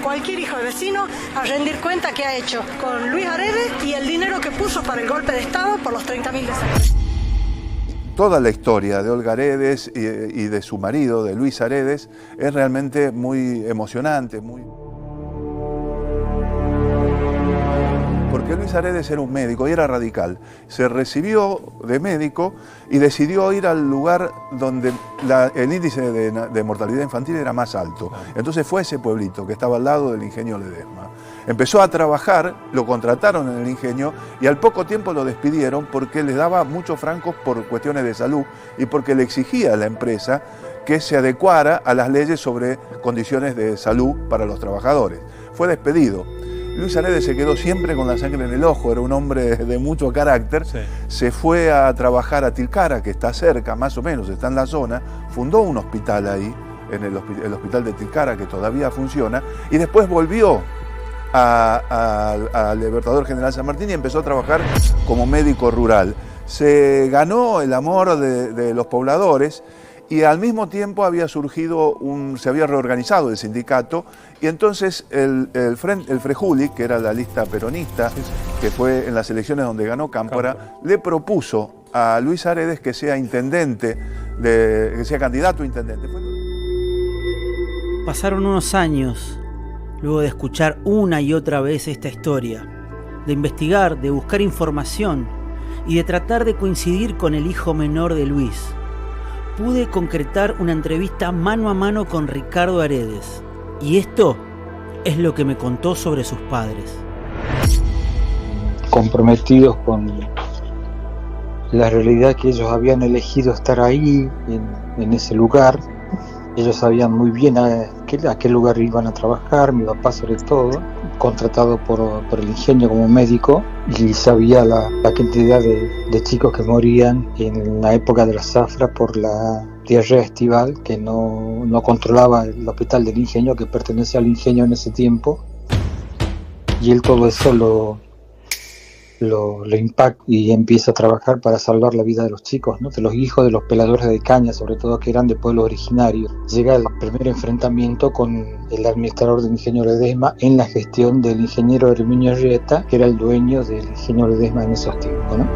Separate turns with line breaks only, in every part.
cualquier hijo de vecino a rendir cuenta qué ha hecho con Luis Aredes y el dinero que puso para el golpe de Estado por los 30.000 desaparecidos.
Toda la historia de Olga Aredes y de su marido, de Luis Aredes, es realmente muy emocionante, porque Luis Aredes era un médico y era radical. Se recibió de médico y decidió ir al lugar donde el índice de mortalidad infantil era más alto. Entonces fue a ese pueblito que estaba al lado del ingenio Ledesma. Empezó a trabajar, lo contrataron en el ingenio y al poco tiempo lo despidieron porque les daba muchos francos por cuestiones de salud y porque le exigía a la empresa que se adecuara a las leyes sobre condiciones de salud para los trabajadores. Fue despedido. Luis Aredes se quedó siempre con la sangre en el ojo, era un hombre de mucho carácter. Sí. Se fue a trabajar a Tilcara, que está cerca, más o menos, está en la zona, fundó un hospital ahí, en el hospital de Tilcara, que todavía funciona, y después volvió al Libertador General San Martín y empezó a trabajar como médico rural. Se ganó el amor de los pobladores y al mismo tiempo había surgido se había reorganizado el sindicato y entonces el Frejuli, que era la lista peronista, que fue en las elecciones donde ganó Cámpora, le propuso a Luis Aredes que sea intendente, que sea candidato a intendente.
Pasaron unos años luego de escuchar una y otra vez esta historia, de investigar, de buscar información y de tratar de coincidir con el hijo menor de Luis. Pude concretar una entrevista mano a mano con Ricardo Aredes, y esto es lo que me contó sobre sus padres.
Comprometidos con la realidad que ellos habían elegido estar ahí, en ese lugar. Ellos sabían muy bien a qué lugar iban a trabajar, mi papá sobre todo, contratado por el ingenio como médico, y sabía la cantidad de chicos que morían en la época de la zafra por la diarrea estival, que no controlaba el hospital del ingenio, que pertenecía al ingenio en ese tiempo, y él todo eso lo impacta y empieza a trabajar para salvar la vida de los chicos, ¿no? De los hijos de los peladores de caña, sobre todo, que eran de pueblos originarios. Llega el primer enfrentamiento con el administrador del ingenio Ledesma en la gestión del ingeniero Herminio Arrieta, que era el dueño del ingenio Ledesma en esos tiempos, ¿no?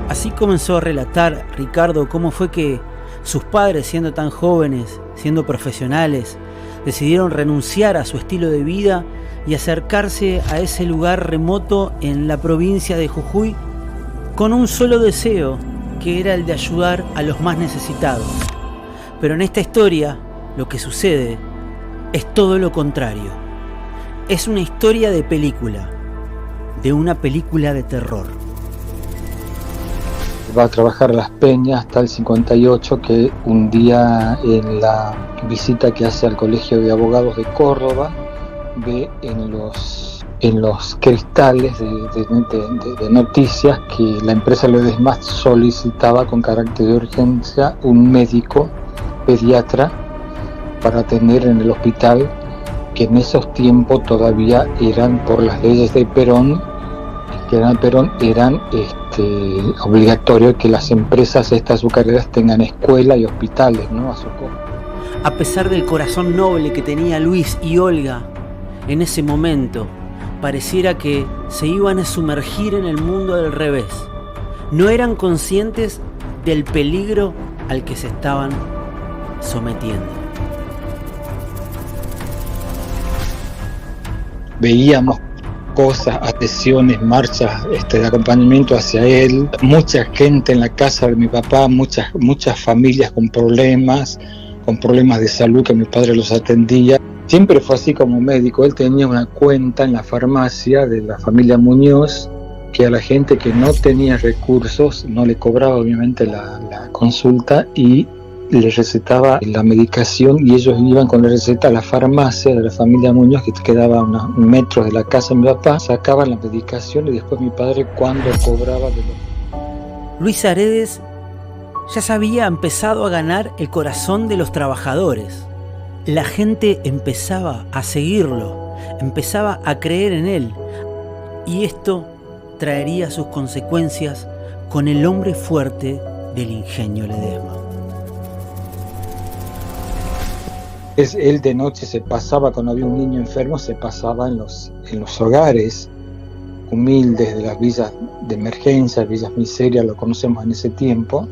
Así comenzó a relatar Ricardo cómo fue que sus padres, siendo tan jóvenes, siendo profesionales, decidieron renunciar a su estilo de vida y acercarse a ese lugar remoto en la provincia de Jujuy con un solo deseo, que era el de ayudar a los más necesitados. Pero en esta historia lo que sucede es todo lo contrario. Es una historia de película, de una película de terror.
Va a trabajar a Las Peñas hasta el 58, que un día en la visita que hace al Colegio de Abogados de Córdoba, ve en los cristales de noticias que la empresa Ledesma solicitaba con carácter de urgencia un médico pediatra para atender en el hospital, que en esos tiempos todavía eran, por las leyes de Perón, eran obligatorio que las empresas estas azucareras tengan escuela y hospitales, ¿no?
A pesar del corazón noble que tenía Luis y Olga, en ese momento pareciera que se iban a sumergir en el mundo del revés. No eran conscientes del peligro al que se estaban sometiendo. Veíamos
cosas, adhesiones, marchas de acompañamiento hacia él, mucha gente en la casa de mi papá, muchas familias con problemas de salud, que mi padre los atendía. Siempre fue así como médico. Él tenía una cuenta en la farmacia de la familia Muñoz, que a la gente que no tenía recursos no le cobraba obviamente la consulta y le recetaba la medicación, y ellos iban con la receta a la farmacia de la familia Muñoz, que quedaba a unos metros de la casa de mi papá, sacaban la medicación y después mi padre, cuando cobraba de los...
Luis Aredes ya se había empezado a ganar el corazón de los trabajadores. La gente empezaba a seguirlo, empezaba a creer en él, y esto traería sus consecuencias con el hombre fuerte del ingenio Ledesma.
Él de noche se pasaba, cuando había un niño enfermo, se pasaba en los hogares humildes de las villas de emergencia, villas miserias, lo conocemos en ese tiempo,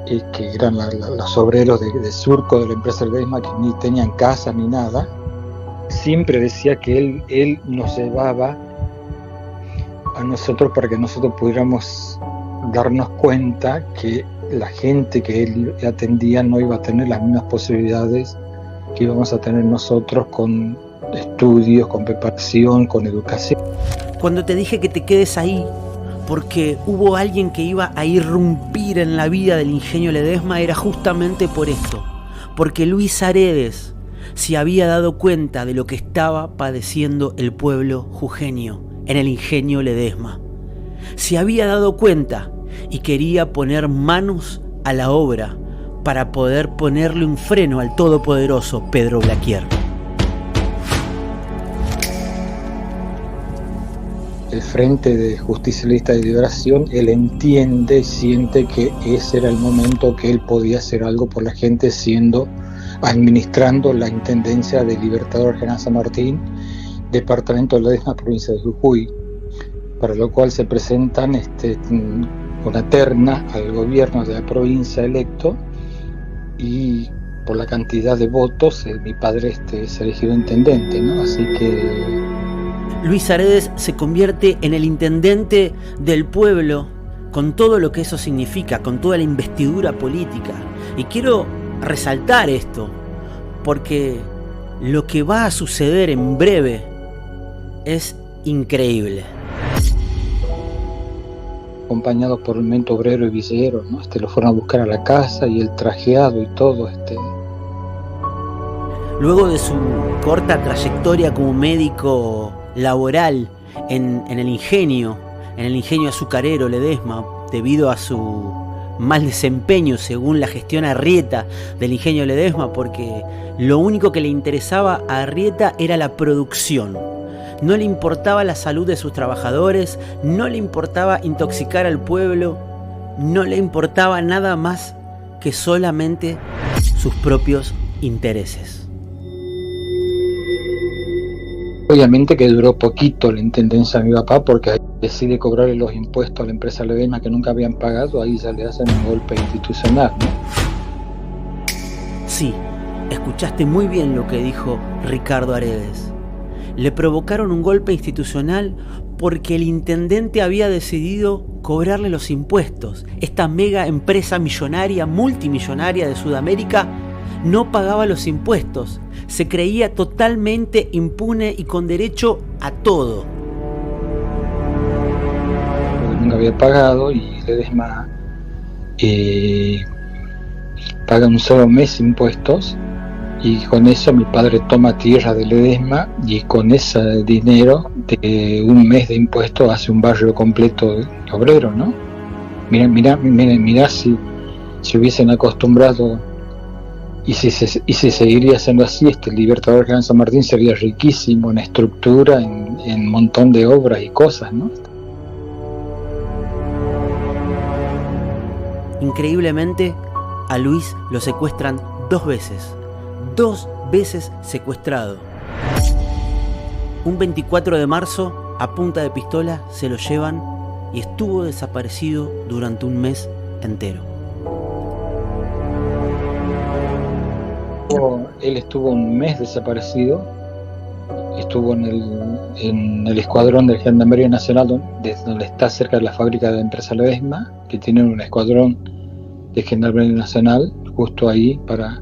que eran los obreros de surco de la empresa Ledesma, que ni tenían casa ni nada. Siempre decía que él nos llevaba a nosotros para que nosotros pudiéramos darnos cuenta que la gente que él atendía no iba a tener las mismas posibilidades que íbamos a tener nosotros, con estudios, con preparación, con educación.
Cuando te dije que te quedes ahí, porque hubo alguien que iba a irrumpir en la vida del Ingenio Ledesma, era justamente por esto, porque Luis Aredes se había dado cuenta de lo que estaba padeciendo el pueblo jujeño en el Ingenio Ledesma. Se había dado cuenta y quería poner manos a la obra para poder ponerle un freno al todopoderoso Pedro Blaquier.
El Frente de Justicialista de Liberación, él entiende, siente que ese era el momento que él podía hacer algo por la gente, administrando la Intendencia de Libertador General San Martín, Departamento de Ledesma, provincia de Jujuy, para lo cual se presentan una terna al gobierno de la provincia electo, y por la cantidad de votos mi padre es elegido intendente, ¿no? Así que
Luis Aredes se convierte en el intendente del pueblo, con todo lo que eso significa, con toda la investidura política. Y quiero resaltar esto, porque lo que va a suceder en breve es increíble.
Acompañado por el movimiento obrero y villero, ¿no? Lo fueron a buscar a la casa, y el trajeado y todo.
Luego de su corta trayectoria como médico laboral en el ingenio azucarero Ledesma, debido a su mal desempeño según la gestión Arrieta del Ingenio Ledesma, porque lo único que le interesaba a Arrieta era la producción. No le importaba la salud de sus trabajadores, no le importaba intoxicar al pueblo, no le importaba nada más que solamente sus propios intereses.
Obviamente que duró poquito la intendencia de mi papá, porque ahí decide cobrarle los impuestos a la empresa Ledesma que nunca habían pagado. Ahí ya le hacen un golpe institucional, ¿no?
Sí, escuchaste muy bien lo que dijo Ricardo Aredes. Le provocaron un golpe institucional porque el intendente había decidido cobrarle los impuestos. Esta mega empresa millonaria, multimillonaria de Sudamérica, no pagaba los impuestos. Se creía totalmente impune y con derecho a todo.
Porque nunca había pagado, y Ledesma paga un solo mes impuestos, y con eso mi padre toma tierra de Ledesma, y con ese dinero de un mes de impuestos hace un barrio completo de obrero, ¿no? Mira si hubiesen acostumbrado. Y si seguiría siendo así, el Libertador General San Martín sería riquísimo en estructura, en un montón de obras y cosas, ¿no?
Increíblemente, a Luis lo secuestran 2 veces. 2 veces secuestrado. Un 24 de marzo, a punta de pistola, se lo llevan y estuvo desaparecido durante un mes entero.
Él estuvo un mes desaparecido, estuvo en el escuadrón del Gendarmería Nacional, donde está cerca de la fábrica de la empresa Ledesma, que tienen un escuadrón de Gendarmería Nacional justo ahí para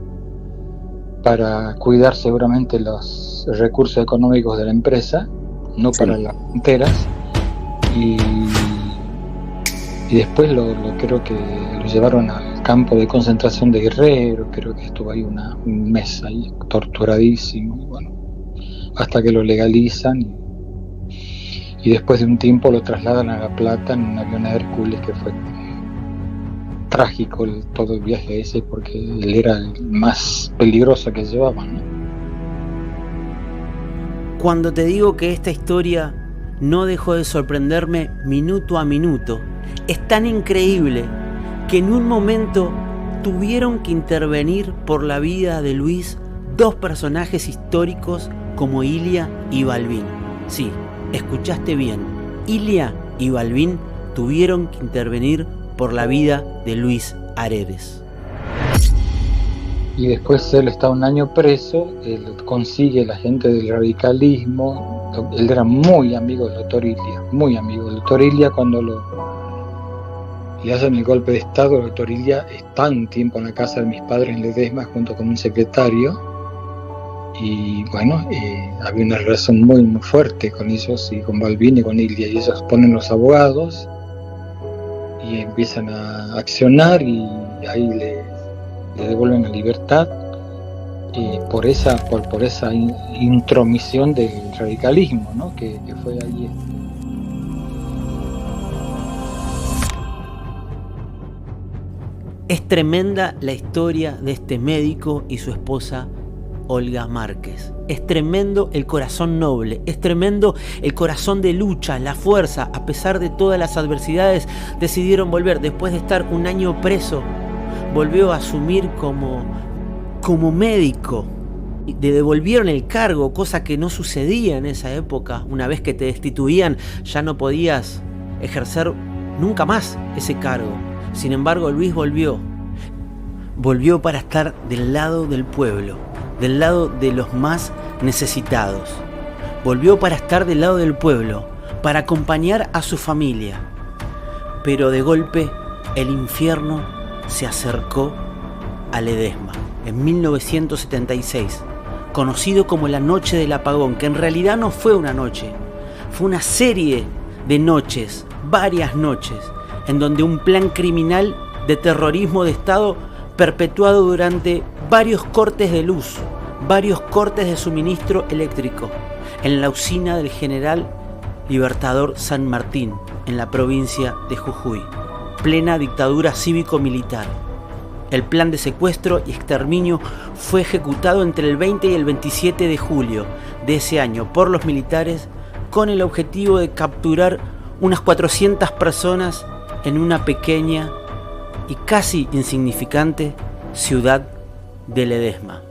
cuidar seguramente los recursos económicos de la empresa, no sí, para las fronteras. Y después creo que lo llevaron al campo de concentración de Guerrero. Creo que estuvo ahí un mes ahí torturadísimo, y bueno, hasta que lo legalizan, y después de un tiempo lo trasladan a La Plata en un avión Hércules, que fue trágico todo el viaje ese, porque él era el más peligroso que llevaban, ¿no?
Cuando te digo que esta historia no dejó de sorprenderme minuto a minuto, es tan increíble que en un momento tuvieron que intervenir por la vida de Luis dos personajes históricos como Ilia y Balbín. Sí, escuchaste bien, Ilia y Balbín tuvieron que intervenir por la vida de Luis Aredes.
Y después él está un año preso, él consigue la gente del radicalismo, él era muy amigo del doctor Ilia, muy amigo del doctor Ilia. Cuando le hacen el golpe de Estado, el doctor Ilia está un tiempo en la casa de mis padres en Ledesma junto con un secretario, y bueno, había una relación muy fuerte con ellos, y con Balbín y con Ilia, y ellos ponen los abogados y empiezan a accionar, y ahí le devuelven la libertad por esa intromisión del radicalismo, ¿no? que fue ahí.
Es tremenda la historia de este médico y su esposa Olga Márquez. Es tremendo el corazón noble, es tremendo el corazón de lucha, la fuerza. A pesar de todas las adversidades, decidieron volver. Después de estar un año preso, volvió a asumir como médico. Le devolvieron el cargo, cosa que no sucedía en esa época. Una vez que te destituían, ya no podías ejercer nunca más ese cargo. Sin embargo, Luis volvió para estar del lado del pueblo, del lado de los más necesitados. Volvió para estar del lado del pueblo, para acompañar a su familia. Pero de golpe, el infierno se acercó a Ledesma en 1976, conocido como la Noche del Apagón, que en realidad no fue una noche, fue una serie de noches, varias noches, en donde un plan criminal de terrorismo de Estado perpetuado durante varios cortes de luz, varios cortes de suministro eléctrico, en la usina del General Libertador San Martín, en la provincia de Jujuy, plena dictadura cívico-militar. El plan de secuestro y exterminio fue ejecutado entre el 20 y el 27 de julio de ese año por los militares, con el objetivo de capturar unas 400 personas en una pequeña y casi insignificante ciudad de Ledesma.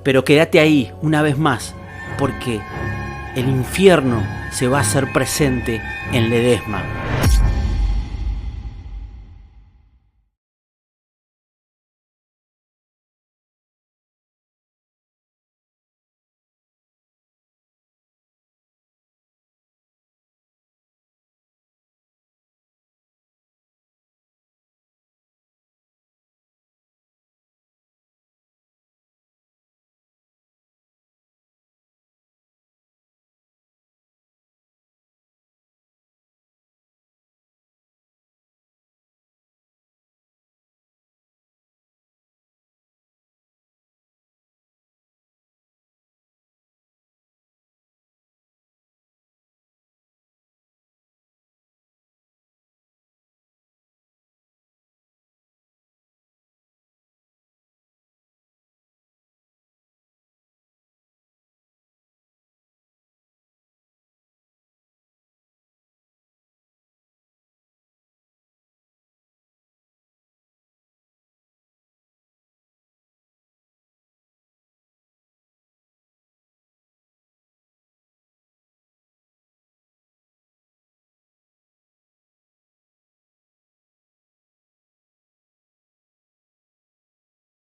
Pero quédate ahí una vez más, porque el infierno se va a hacer presente en Ledesma.